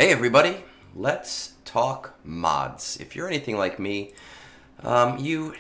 Hey everybody, let's talk mods. If you're anything like me, you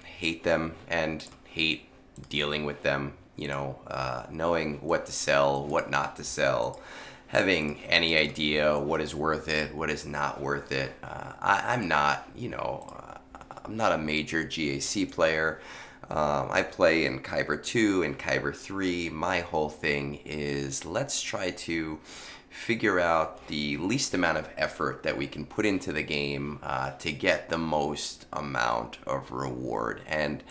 hate them and hate dealing with them, knowing what to sell, what not to sell, having any idea what is worth it, what is not worth it. I'm not, I'm not a major GAC player. I play in Kyber 2 and Kyber 3. My whole thing is let's try to figure out the least amount of effort that we can put into the game to get the most amount of reward. And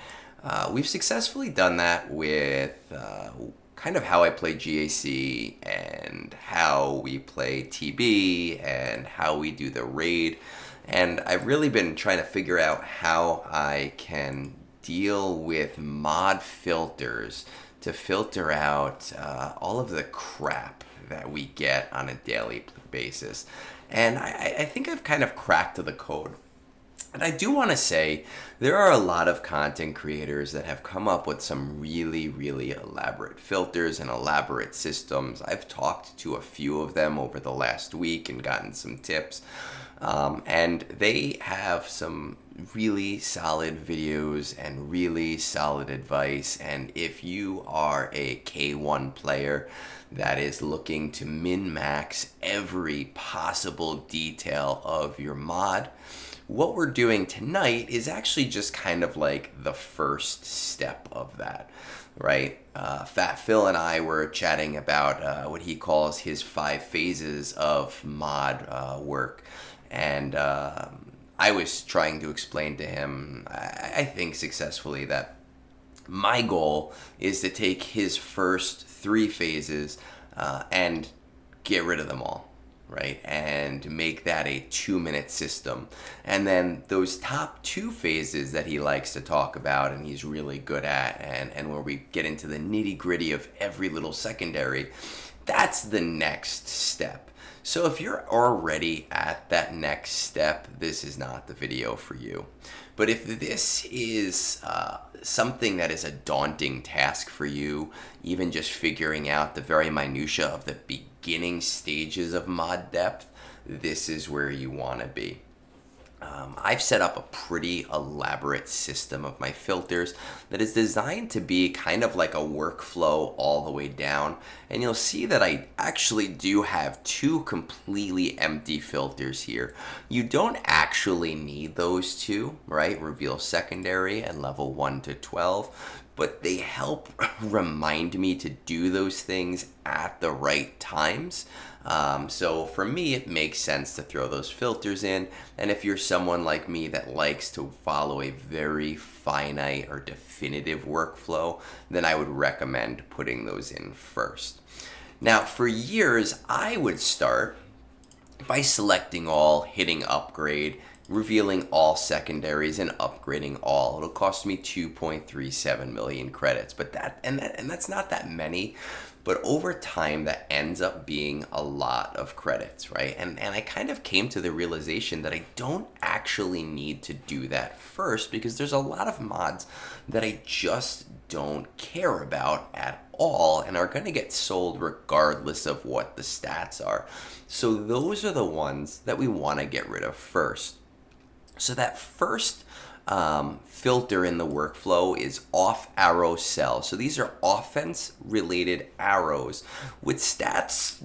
we've successfully done that with kind of how I play GAC and how we play TB and how we do the raid. And I've really been trying to figure out how I can deal with mod filters to filter out all of the crap that we get on a daily basis. And I think I've kind of cracked the code. And I do want to say there are a lot of content creators that have come up with some really, really elaborate filters and elaborate systems. I've talked to a few of them over the last week and gotten some tips. And they have some really solid videos and really solid advice. And if you are a K1 player that is looking to min-max every possible detail of your mod, what we're doing tonight is actually just kind of like the first step of that, right? Fat Phil and I were chatting about what he calls his 5 phases of mod work. And I was trying to explain to him, I think successfully, that my goal is to take his first 3 phases and get rid of them all, right? And make that a 2-minute system. And then those top 2 phases that he likes to talk about and he's really good at, and where we get into the nitty gritty of every little secondary, that's the next step. So if you're already at that next step, this is not the video for you. But if this is something that is a daunting task for you, even just figuring out the very minutia of the beginning stages of mod depth, this is where you want to be. I've set up a pretty elaborate system of my filters that is designed to be kind of like a workflow all the way down. And you'll see that I actually do have 2 completely empty filters here. You don't actually need those 2, right? Reveal secondary and level 1 to 12. But they help remind me to do those things at the right times. So for me, it makes sense to throw those filters in. And if you're someone like me that likes to follow a very finite or definitive workflow, then I would recommend putting those in first. Now, for years, I would start by selecting all, hitting upgrade, revealing all secondaries and upgrading all. It'll cost me 2.37 million credits, but that's not that many. But over time, that ends up being a lot of credits, right? And I kind of came to the realization that I don't actually need to do that first, because there's a lot of mods that I just don't care about at all and are going to get sold regardless of what the stats are. So those are the ones that we want to get rid of first. So that first filter in the workflow is off arrow sell. So these are offense related arrows with stats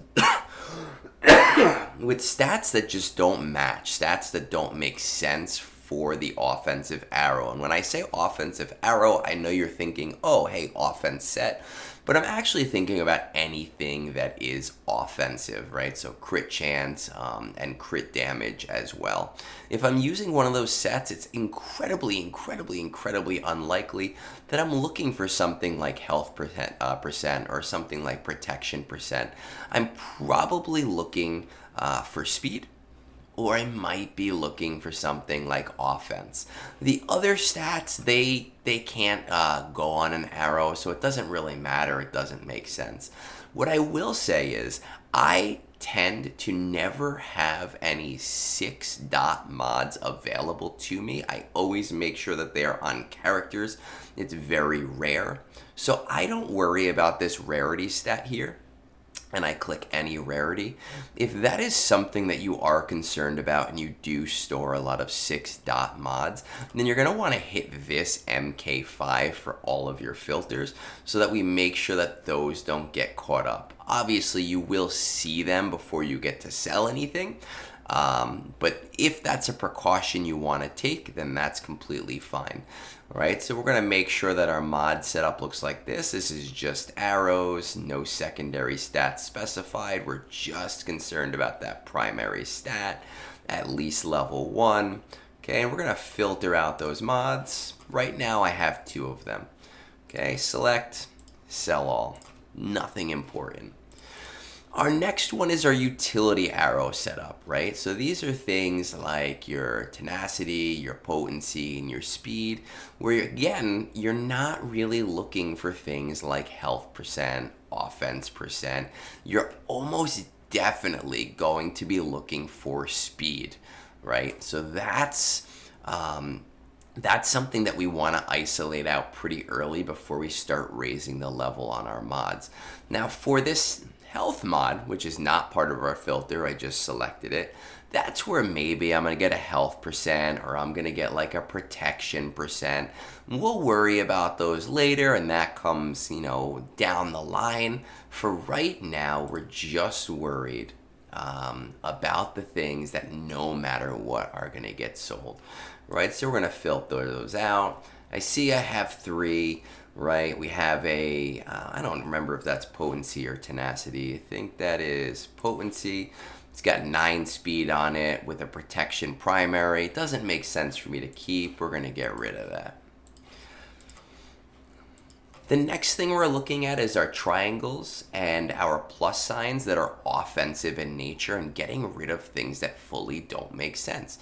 with stats that just don't match, stats that don't make sense for the offensive arrow. And when I say offensive arrow, I know you're thinking, oh, hey, offense set. But I'm actually thinking about anything that is offensive, right? So crit chance and crit damage as well. If I'm using one of those sets, it's incredibly unlikely that I'm looking for something like health percent or something like protection percent. I'm probably looking for speed, or I might be looking for something like offense. The other stats, they can't go on an arrow, so it doesn't really matter. It doesn't make sense. What I will say is I tend to never have any 6-dot mods available to me. I always make sure that they are on characters. It's very rare. So I don't worry about this rarity stat here. and I click any rarity. If that is something that you are concerned about and you do store a lot of 6-dot mods, then you're going to want to hit this MK5 for all of your filters so that we make sure that those don't get caught up. Obviously, you will see them before you get to sell anything. But if that's a precaution you want to take, then that's completely fine. All right, so we're going to make sure that our mod setup looks like this. This is just arrows, no secondary stats specified. We're just concerned about that primary stat, at least level 1. Okay, and we're going to filter out those mods. Right now I have 2 of them. Okay, select, sell all. Nothing important. Our next one is our utility arrow setup, right? So these are things like your tenacity, your potency, and your speed, where again, you're not really looking for things like health percent, offense percent. You're almost definitely going to be looking for speed, right? So that's something that we want to isolate out pretty early before we start raising the level on our mods. Now for this health mod, which is not part of our filter, I just selected it, that's where maybe I'm going to get a health percent or I'm going to get like a protection percent. We'll worry about those later, and that comes, down the line. For right now, we're just worried about the things that no matter what are going to get sold, right? So we're going to filter those out. I see I have 3. Right, we have I don't remember if that's potency or tenacity. I think that is potency. It's got 9 speed on it with a protection primary. It doesn't make sense for me to keep. We're going to get rid of that. The next thing we're looking at is our triangles and our plus signs that are offensive in nature and getting rid of things that fully don't make sense.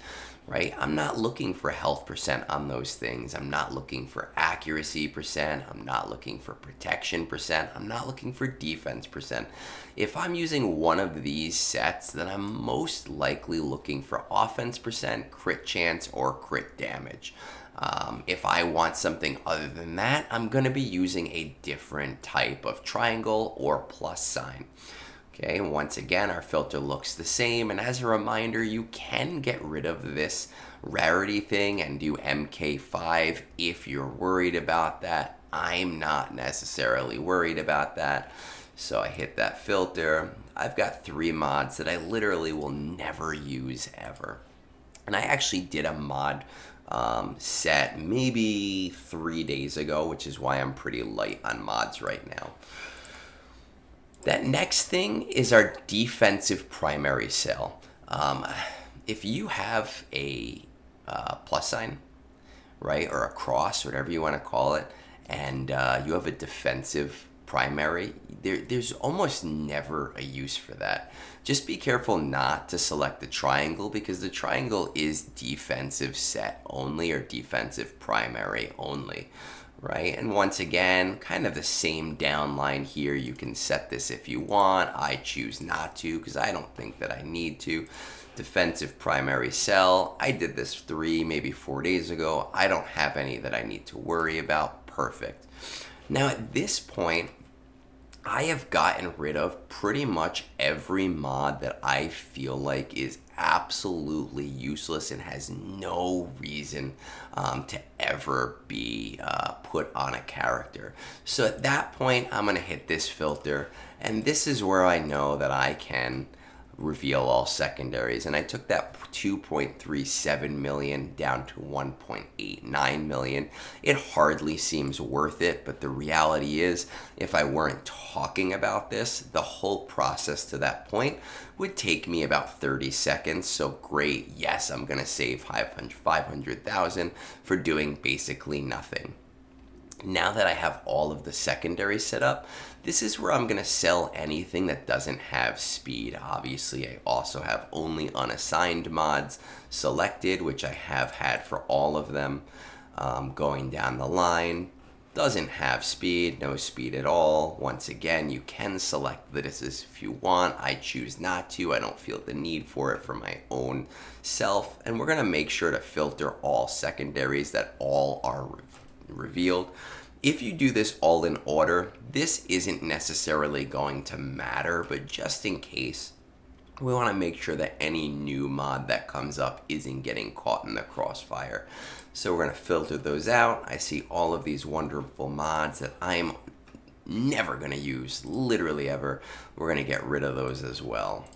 Right? I'm not looking for health percent on those things. I'm not looking for accuracy percent. I'm not looking for protection percent. I'm not looking for defense percent. If I'm using one of these sets, then I'm most likely looking for offense percent, crit chance, or crit damage. If I want something other than that, I'm going to be using a different type of triangle or plus sign. Okay, and once again, our filter looks the same. And as a reminder, you can get rid of this rarity thing and do MK5 if you're worried about that. I'm not necessarily worried about that. So I hit that filter. I've got 3 mods that I literally will never use ever. And I actually did a mod set maybe 3 days ago, which is why I'm pretty light on mods right now. That next thing is our defensive primary cell. If you have a plus sign, right, or a cross, whatever you want to call it, and you have a defensive primary, there's almost never a use for that. Just be careful not to select the triangle, because the triangle is defensive set only or defensive primary only. Right, and once again, kind of the same downline here. You can set this if you want. I choose not to because I don't think that I need to. Defensive primary cell. I did this 3, maybe 4 days ago. I don't have any that I need to worry about. Perfect. Now at this point, I have gotten rid of pretty much every mod that I feel like is absolutely useless and has no reason to ever be put on a character. So at that point, I'm going to hit this filter, and this is where I know that I can reveal all secondaries. And I took that 2.37 million down to 1.89 million. It hardly seems worth it, but the reality is, if I weren't talking about this, the whole process to that point would take me about 30 seconds. So great, yes, I'm gonna save 500,000 for doing basically nothing. Now that I have all of the secondary set up, this is where I'm going to sell anything that doesn't have speed. Obviously, I also have only unassigned mods selected, which I have had for all of them. Going down the line, doesn't have speed, no speed at all. Once again, you can select this if you want. I choose not to. I don't feel the need for it for my own self. And we're going to make sure to filter all secondaries that all are revealed. If you do this all in order, this isn't necessarily going to matter, but just in case, we want to make sure that any new mod that comes up isn't getting caught in the crossfire. So we're going to filter those out. I see all of these wonderful mods that I'm never going to use, literally ever. We're going to get rid of those as well.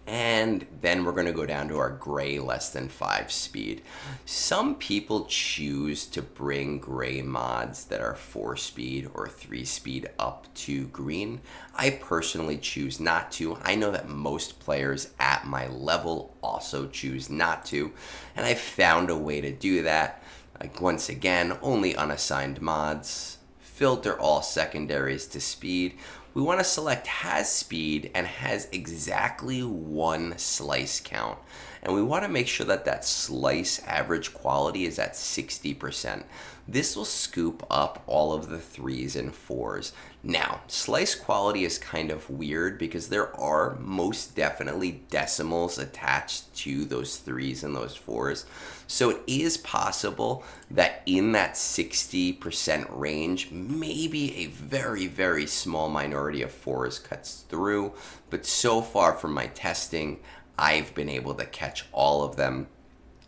And then we're going to go down to our gray less than 5 speed. Some people choose to bring gray mods that are 4 speed or 3 speed up to green. I personally choose not to. I know that most players at my level also choose not to. And I found a way to do that. Like, once again, only unassigned mods. Filter all secondaries to speed. We want to select has speed and has exactly 1 slice count. And we want to make sure that that slice average quality is at 60%. This will scoop up all of the 3s and 4s. Now, slice quality is kind of weird because there are most definitely decimals attached to those 3s and those 4s. So it is possible that in that 60% range, maybe a very, very small minority of 4s cuts through. But so far from my testing, I've been able to catch all of them.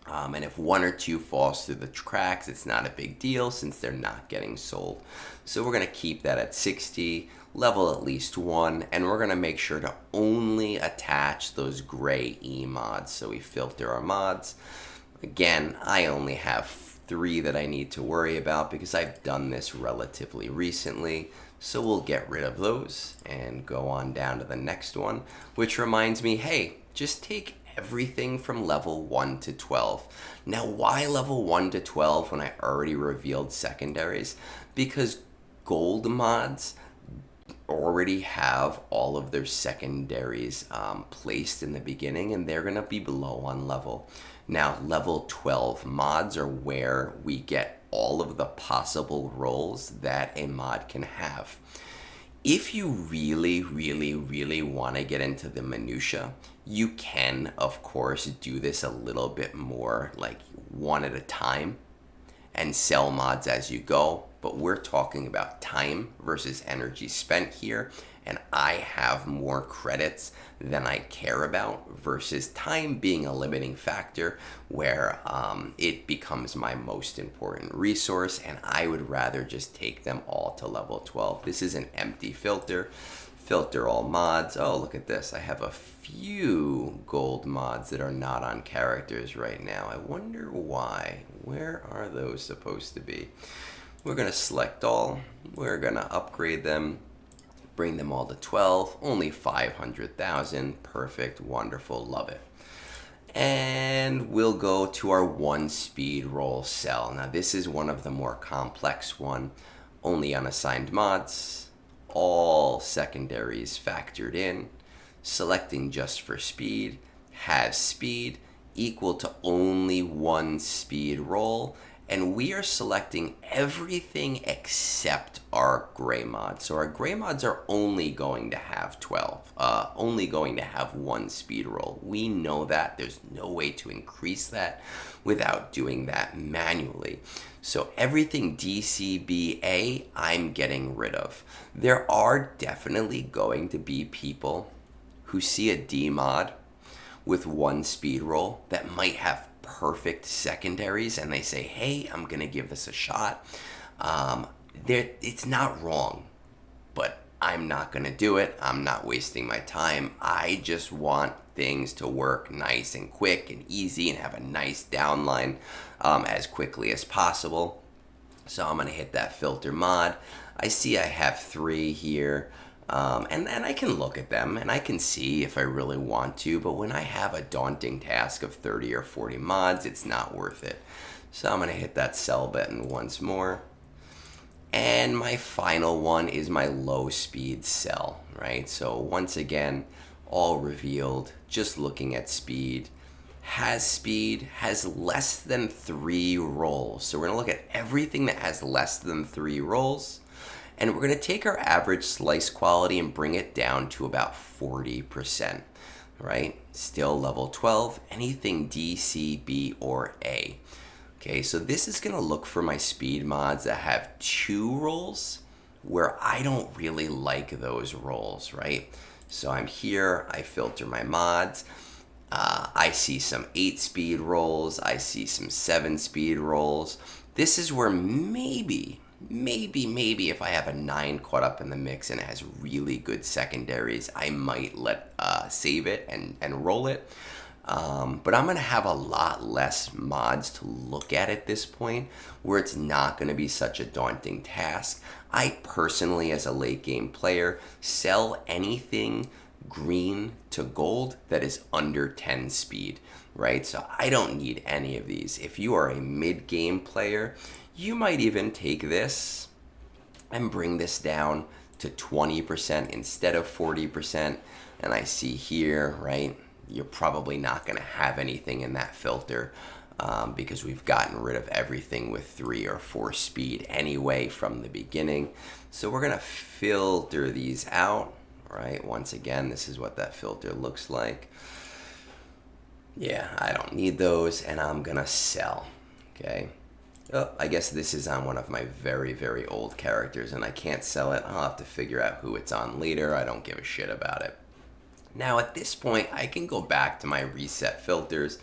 And if 1 or 2 falls through the cracks, it's not a big deal since they're not getting sold. So we're going to keep that at 60, level at least 1, and we're going to make sure to only attach those gray E mods. So we filter our mods. Again, I only have 3 that I need to worry about because I've done this relatively recently. So we'll get rid of those and go on down to the next one, which reminds me, hey, just take everything from level 1 to 12. Now, why level 1 to 12 when I already revealed secondaries? Because gold mods already have all of their secondaries placed in the beginning, and they're going to be below on level. Now, level 12 mods are where we get all of the possible roles that a mod can have. If you really, really, really want to get into the minutia, you can, of course, do this a little bit more, like 1 at a time, and sell mods as you go. But we're talking about time versus energy spent here, and I have more credits than I care about versus time being a limiting factor where it becomes my most important resource, and I would rather just take them all to level 12. This is an empty filter. Filter all mods. Oh, look at this. I have a few gold mods that are not on characters right now. I wonder why. Where are those supposed to be? We're going to select all. We're going to upgrade them. Bring them all to 12. Only 500,000. Perfect. Wonderful. Love it. And we'll go to our 1 speed roll cell. Now, this is one of the more complex one. Only unassigned mods. All secondaries factored in, selecting just for speed, has speed, equal to only 1 speed roll, and we are selecting everything except our gray mods. So our gray mods are only going to have 12, only going to have 1 speed roll. We know that. There's no way to increase that without doing that manually. So everything DCBA, I'm getting rid of. There are definitely going to be people who see a D mod with 1 speed roll that might have perfect secondaries, and they say, hey, I'm going to give this a shot. It's not wrong, but I'm not going to do it. I'm not wasting my time. I just want things to work nice and quick and easy and have a nice downline as quickly as possible. So I'm going to hit that filter mod. I see I have 3 here. And I can look at them and I can see if I really want to, but when I have a daunting task of 30 or 40 mods, it's not worth it. So I'm going to hit that sell button once more. And my final one is my low speed sell, right? So once again, all revealed, just looking at speed. Has less than 3 rolls. So we're going to look at everything that has less than 3 rolls. And we're going to take our average slice quality and bring it down to about 40%, right? Still level 12, anything D, C, B, or A. Okay, so this is gonna look for my speed mods that have 2 rolls where I don't really like those rolls, right? So I'm here, I filter my mods. I see some 8 speed rolls, I see some 7 speed rolls. This is where maybe if I have a 9 caught up in the mix and it has really good secondaries, I might save it and roll it. But I'm going to have a lot less mods to look at this point, where it's not going to be such a daunting task. I personally, as a late game player, sell anything green to gold that is under 10 speed, right? So I don't need any of these. If you are a mid game player, you might even take this and bring this down to 20% instead of 40%. And I see here, right, you're probably not going to have anything in that filter because we've gotten rid of everything with 3 or 4 speed anyway from the beginning. So we're going to filter these out, right? Once again, this is what that filter looks like. Yeah, I don't need those, and I'm going to sell, okay? Oh, I guess this is on one of my very, very old characters, and I can't sell it. I'll have to figure out who it's on later. I don't give a shit about it. Now at this point, I can go back to my reset filters.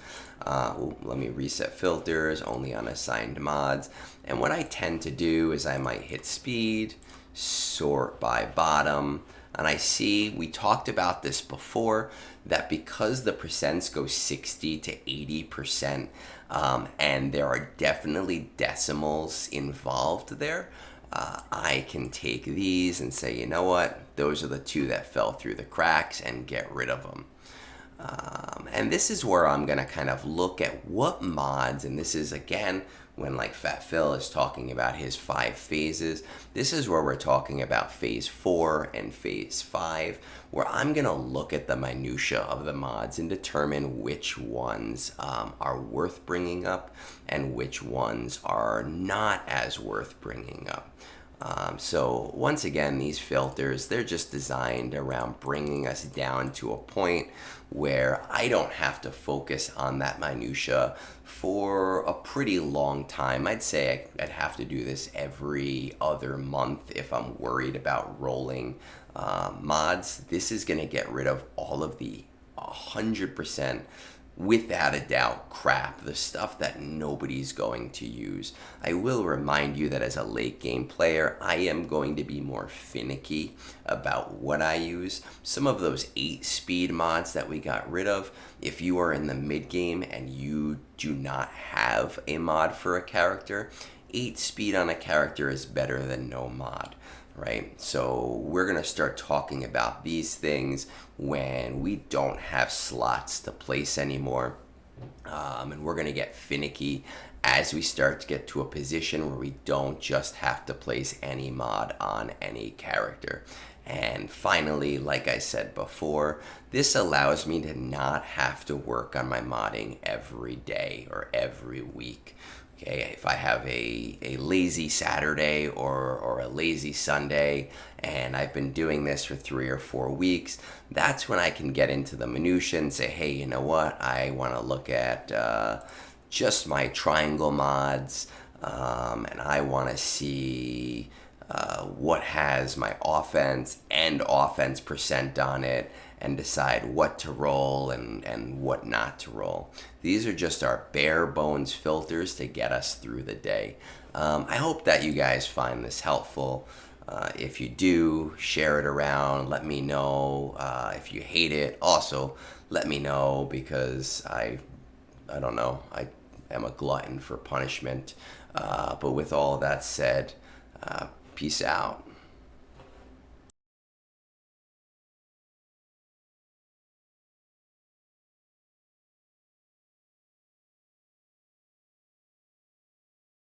Let me reset filters, only on assigned mods. And what I tend to do is I might hit speed, sort by bottom, and I see, we talked about this before, that because the percents go 60 to 80%, and there are definitely decimals involved there, I can take these and say, you know what, those are the 2 that fell through the cracks, and get rid of them. And this is where I'm going to kind of look at what mods, and this is again when like Fat Phil is talking about his 5 phases, this is where we're talking about phase 4 and phase 5, where I'm going to look at the minutia of the mods and determine which ones are worth bringing up and which ones are not as worth bringing up. So once again, these filters, they're just designed around bringing us down to a point where I don't have to focus on that minutia for a pretty long time. I'd say I'd have to do this every other month if I'm worried about rolling mods. This is going to get rid of all of the 100%, without a doubt, crap, the stuff that nobody's going to use. I will remind you that as a late game player, I am going to be more finicky about what I use. Some of those 8 speed mods that we got rid of, if you are in the mid game and you do not have a mod for a character, 8 speed on a character is better than no mod. Right? So we're going to start talking about these things when we don't have slots to place anymore. And we're going to get finicky as we start to get to a position where we don't just have to place any mod on any character. And finally, like I said before, this allows me to not have to work on my modding every day or every week. Okay, if I have a lazy Saturday or a lazy Sunday and I've been doing this for 3 or 4 weeks, that's when I can get into the minutia and say, hey, you know what, I want to look at just my triangle mods, and I want to see what has my offense and offense percent on it, and decide what to roll and what not to roll. These are just our bare bones filters to get us through the day. I hope that you guys find this helpful. If you do, share it around. Let me know. If you hate it, also let me know, because I don't know. I am a glutton for punishment. But with all that said, peace out.